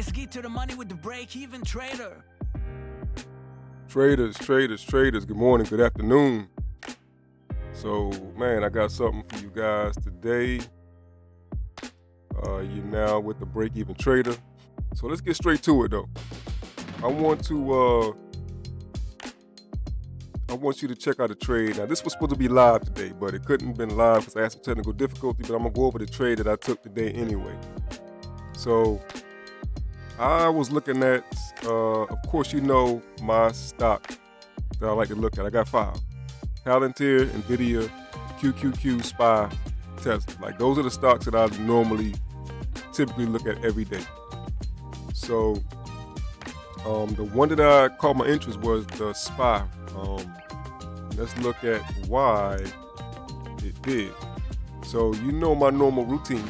Let's get to the money with the break-even trader. Traders, good morning, good afternoon. So, man, I got something for you guys today. You're now with the break-even trader. So let's get straight to it, though. I want you to check out the trade. Now, this was supposed to be live today, but it couldn't have been live because I had some technical difficulty, but I'm going to go over the trade that I took today anyway. So, I was looking at, of course, you know my stock that I like to look at. I got 5. Palantir, NVIDIA, QQQ, SPY, Tesla. Like, those are the stocks that I typically look at every day. So, the one that I caught my interest was the SPY. Let's look at why it did. So, you know my normal routine,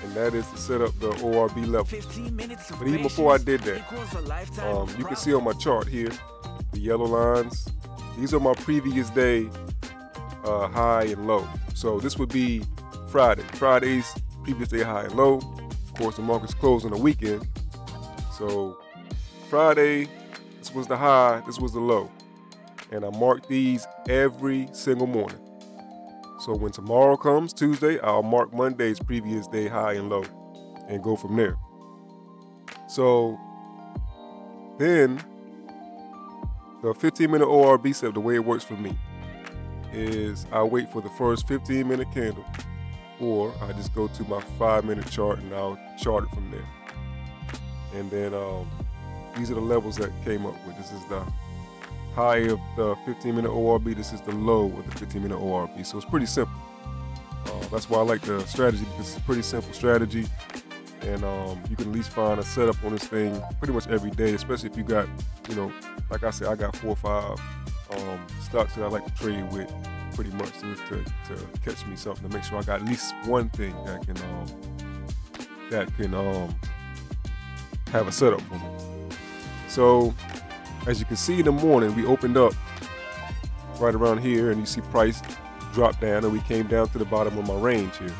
and that is to set up the ORB level. But even before I did that, you can see on my chart here, the yellow lines. These are my previous day high and low. So this would be Friday. Friday's previous day high and low. Of course, the market's closed on the weekend. So Friday, this was the high, this was the low. And I mark these every single morning. So when tomorrow comes, Tuesday, I'll mark Monday's previous day high and low and go from there. So then the 15-minute ORB set, the way it works for me, is I wait for the first 15-minute candle, or I just go to my 5-minute chart and I'll chart it from there. And then these are the levels that came up with. This is the high of the 15-minute ORB. This is the low of the 15-minute ORB. So it's pretty simple. That's why I like the strategy, because it's a pretty simple strategy. And you can at least find a setup on this thing pretty much every day, especially if you got, like I said, I got 4 or 5 stocks that I like to trade with pretty much to catch me something, to make sure I got at least one thing that can have a setup for me. So as you can see in the morning, we opened up right around here, and you see price drop down, and we came down to the bottom of my range here.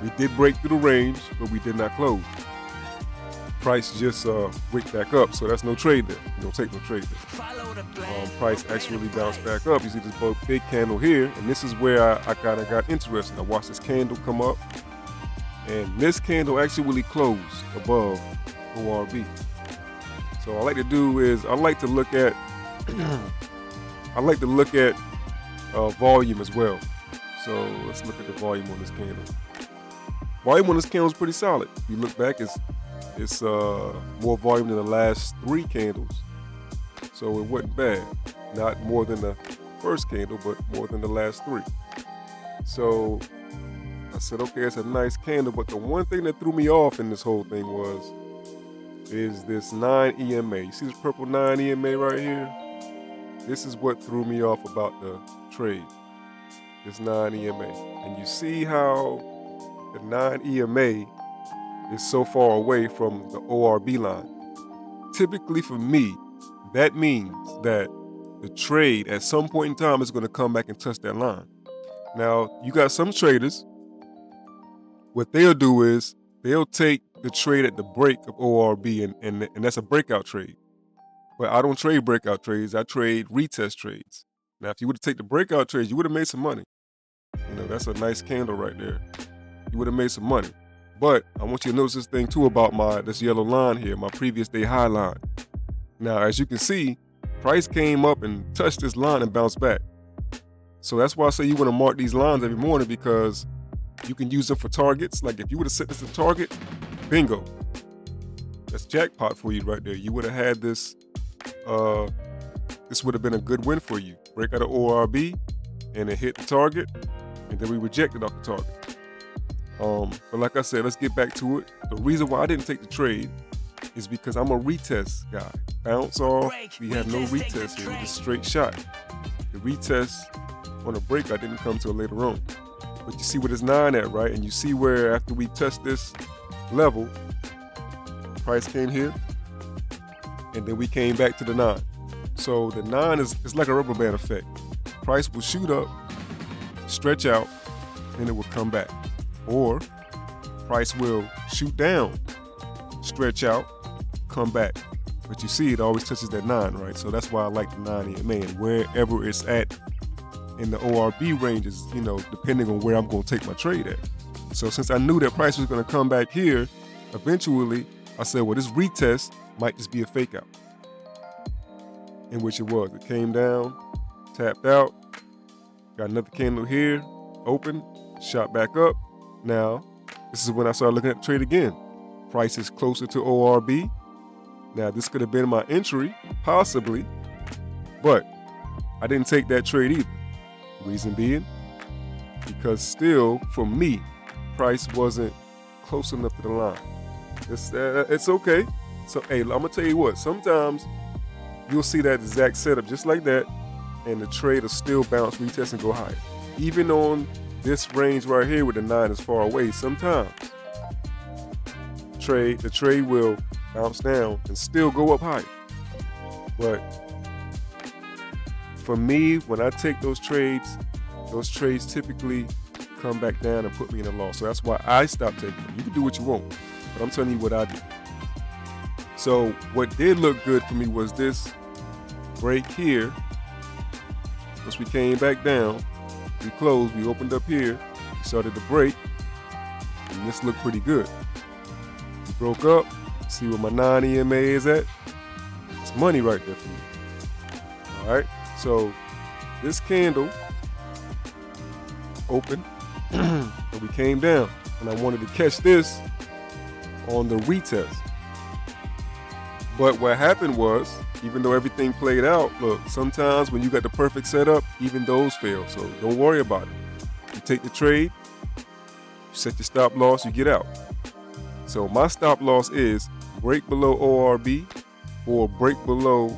We did break through the range, but we did not close. Price just wicked back up, so that's no trade there. You don't take no trade there. Price actually bounced back up. You see this big candle here, and this is where I kind of got interested. I watched this candle come up, and this candle actually closed above ORB. So I like to do is I like to look at volume as well. So let's look at the volume on this candle. Volume on this candle is pretty solid. If you look back, it's more volume than the last 3 candles. So it wasn't bad. Not more than the first candle, but more than the last 3. So I said, okay, it's a nice candle, but the one thing that threw me off in this whole thing is this 9 EMA. You see this purple 9 EMA right here? This is what threw me off about the trade. This 9 EMA. And you see how the 9 EMA is so far away from the ORB line. Typically for me, that means that the trade at some point in time is going to come back and touch that line. Now, you got some traders, what they'll do is they'll take the trade at the break of ORB, and that's a breakout trade. But I don't trade breakout trades, I trade retest trades. Now, if you would have taken the breakout trades, you would have made some money. That's a nice candle right there. You would have made some money. But I want you to notice this thing too about this yellow line here, my previous day high line. Now, as you can see, price came up and touched this line and bounced back. So that's why I say you want to mark these lines every morning, because you can use them for targets. Like if you would have set this as a target, bingo. That's jackpot for you right there. You would have had this, this would have been a good win for you. Break out of ORB and it hit the target, and then we rejected off the target. But like I said, let's get back to it. The reason why I didn't take the trade is because I'm a retest guy. Bounce off, we have no retest here, it's a straight shot. The retest on a break I didn't come till later on. But you see where this 9 at, right? And you see where after we touched this level, price came here, and then we came back to the 9. So the 9 is like a rubber band effect. Price will shoot up, stretch out, and it will come back. Or price will shoot down, stretch out, come back. But you see, it always touches that 9, right? So that's why I like the 9 EMA, and wherever it's at in the ORB ranges, depending on where I'm going to take my trade at. So since I knew that price was going to come back here, eventually I said, well, this retest might just be a fake out. In which it was. It came down, tapped out, got another candle here, open, shot back up. Now, this is when I started looking at the trade again. Price is closer to ORB. Now, this could have been my entry, possibly, but I didn't take that trade either. Reason being, because still, for me, price wasn't close enough to the line. It's okay. So, hey, I'm going to tell you what, sometimes you'll see that exact setup just like that, and the trade will still bounce, retest, and go higher. Even on this range right here where the 9 is far away, sometimes the trade will bounce down and still go up higher. But for me, when I take those trades typically come back down and put me in a loss. So that's why I stopped taking them. You can do what you want, but I'm telling you what I do. So what did look good for me was this break here. Once we came back down, we closed, we opened up here, we started to break, and this looked pretty good. We broke up, see where my 9 EMA is at. It's money right there for me. All right, so this candle opened, and we came down, and I wanted to catch this on the retest. But what happened was, even though everything played out, look, sometimes when you got the perfect setup, even those fail. So don't worry about it. You take the trade, you set your stop loss, you get out. So my stop loss is break below ORB or break below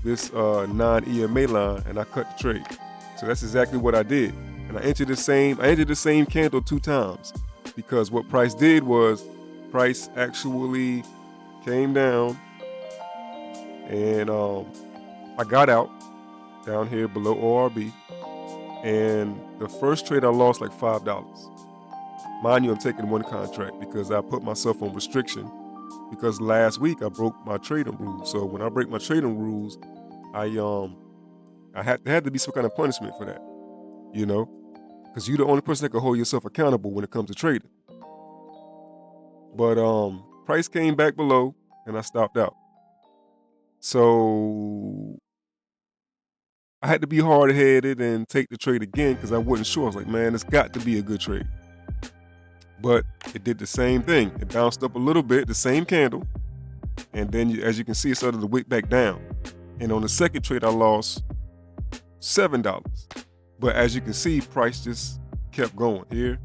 this 9 EMA line, and I cut the trade. So that's exactly what I did. And I entered the same candle 2 times, because what price did was price actually came down, and I got out down here below ORB, and the first trade I lost like $5. Mind you, I'm taking one contract because I put myself on restriction, because last week I broke my trading rules. So when I break my trading rules, I had to be some kind of punishment for that, because you're the only person that can hold yourself accountable when it comes to trading. But price came back below, and I stopped out. So I had to be hard-headed and take the trade again, because I wasn't sure. I was like, man, it's got to be a good trade. But it did the same thing. It bounced up a little bit, the same candle, and then as you can see, it started to wick back down. And on the second trade, I lost $7. But as you can see, price just kept going here.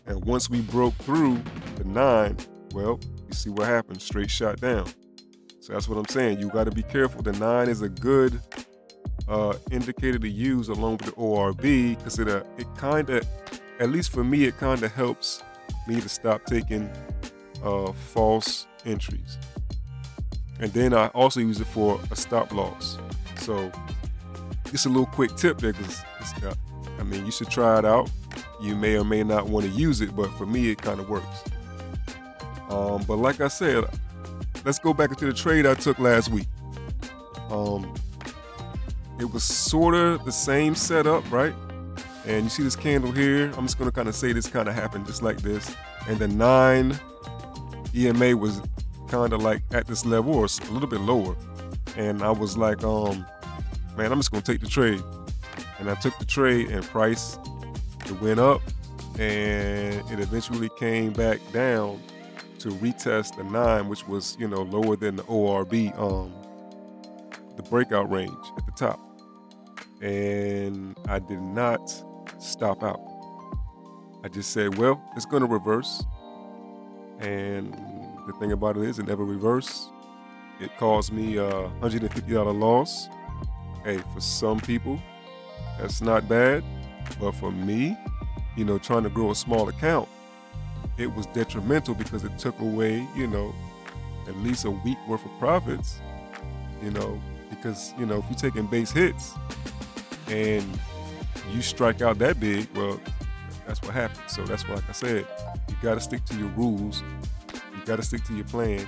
And once we broke through the 9, well, you see what happened, straight shot down. So that's what I'm saying. You got to be careful. The 9 is a good indicator to use along with the ORB, because it kind of, at least for me, it kind of helps me to stop taking false entries. And then I also use it for a stop loss. So just a little quick tip there, because you should try it out. You may or may not want to use it, but for me, it kind of works. But like I said, let's go back into the trade I took last week. It was sort of the same setup, right? And you see this candle here. I'm just going to kind of say this kind of happened just like this. And the 9 EMA was kind of like at this level or a little bit lower. And I was like, man, I'm just going to take the trade. And I took the trade, and price, it went up, and it eventually came back down to retest the 9, which was, lower than the ORB, the breakout range at the top. And I did not stop out. I just said, well, it's going to reverse. And the thing about it is, it never reversed. It caused me a $150 loss. Hey, for some people, that's not bad. But for me, trying to grow a small account, it was detrimental, because it took away, at least a week worth of profits, because, if you're taking base hits and you strike out that big, well, that's what happens. So that's why, like I said, you got to stick to your rules. You got to stick to your plan.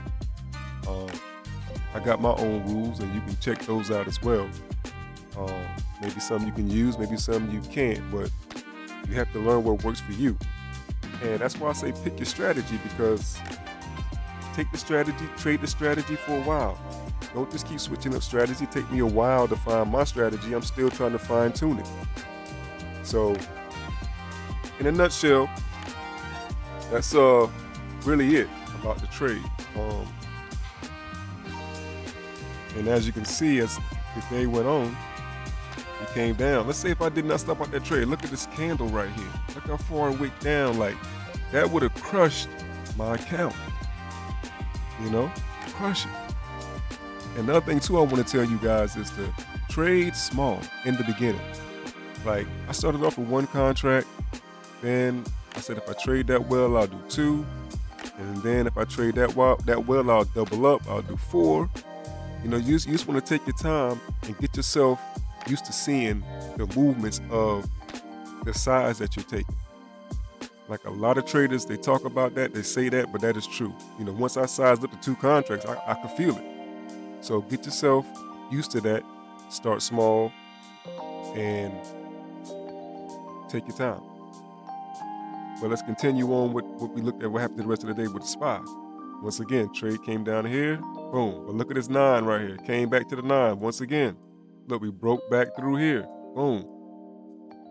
I got my own rules, and you can check those out as well. Maybe some you can use, maybe some you can't, but you have to learn what works for you. And that's why I say pick your strategy, because take the strategy, trade the strategy for a while. Don't just keep switching up strategy. Take me a while to find my strategy. I'm still trying to fine tune it. So, in a nutshell, that's really it about the trade. And as you can see, as the day went on, it came down. Let's say if I did not stop out that trade, look at this candle right here. Look how far it went down. Like, that would have crushed my account. You know, crush it. And another thing too I want to tell you guys is to trade small in the beginning. Like, I started off with one contract, then I said if I trade that well, I'll do 2. And then if I trade that well, I'll double up, I'll do 4. You know, you just want to take your time and get yourself used to seeing the movements of the size that you're taking. Like, a lot of traders, they talk about that, they say that, but that is true. You know, once I sized up the 2 contracts, I could feel it. So get yourself used to that. Start small and take your time. But let's continue on with what we looked at, what happened the rest of the day with the SPY. Once again, trade came down here, boom. But look at this 9 right here. Came back to the 9 once again. Look, we broke back through here, boom.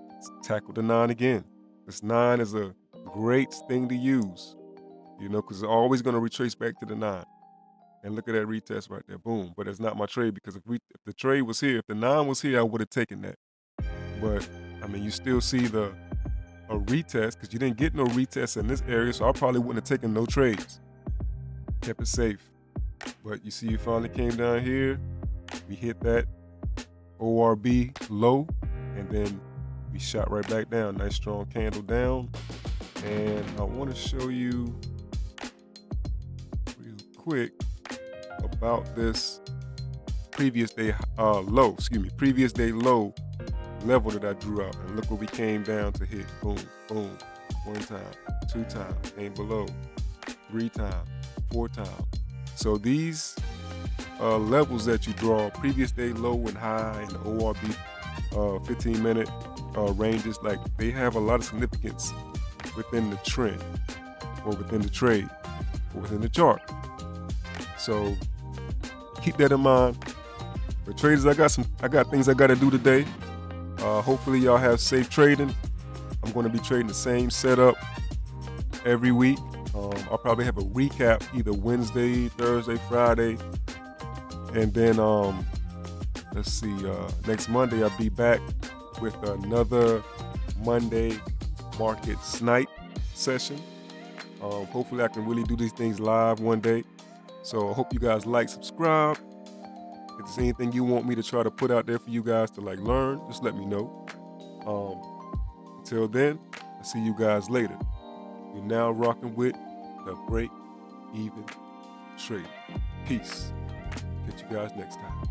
Let's tackle the 9 again. This 9 is a great thing to use, you know, because it's always going to retrace back to the 9. And look at that retest right there, boom. But it's not my trade, because if the trade was here, if the 9 was here, I would have taken that. But I mean, you still see a retest, because you didn't get no retest in this area, so I probably wouldn't have taken no trades. Kept it safe. But you see, it finally came down here. We hit that ORB low, and then we shot right back down. Nice strong candle down. And I want to show you real quick about this previous day low level that I drew out. And look what we came down to hit. Boom, boom. 1 time, 2 times, came below, 3 times, 4 times. So these levels that you draw, previous day low and high, and the ORB 15-minute ranges, like, they have a lot of significance within the trend, or within the trade, or within the chart. So keep that in mind. For traders, I got things I got to do today. Hopefully y'all have safe trading. I'm going to be trading the same setup every week. I'll probably have a recap either Wednesday, Thursday, Friday, and then let's see, next Monday I'll be back with another Monday market snipe session. Hopefully I can really do these things live one day. So I hope you guys like, subscribe. If there's anything you want me to try to put out there for you guys to learn, just let me know. Until then, I'll see you guys later. You're now rocking with the Break Even Trade. Peace. Catch you guys next time.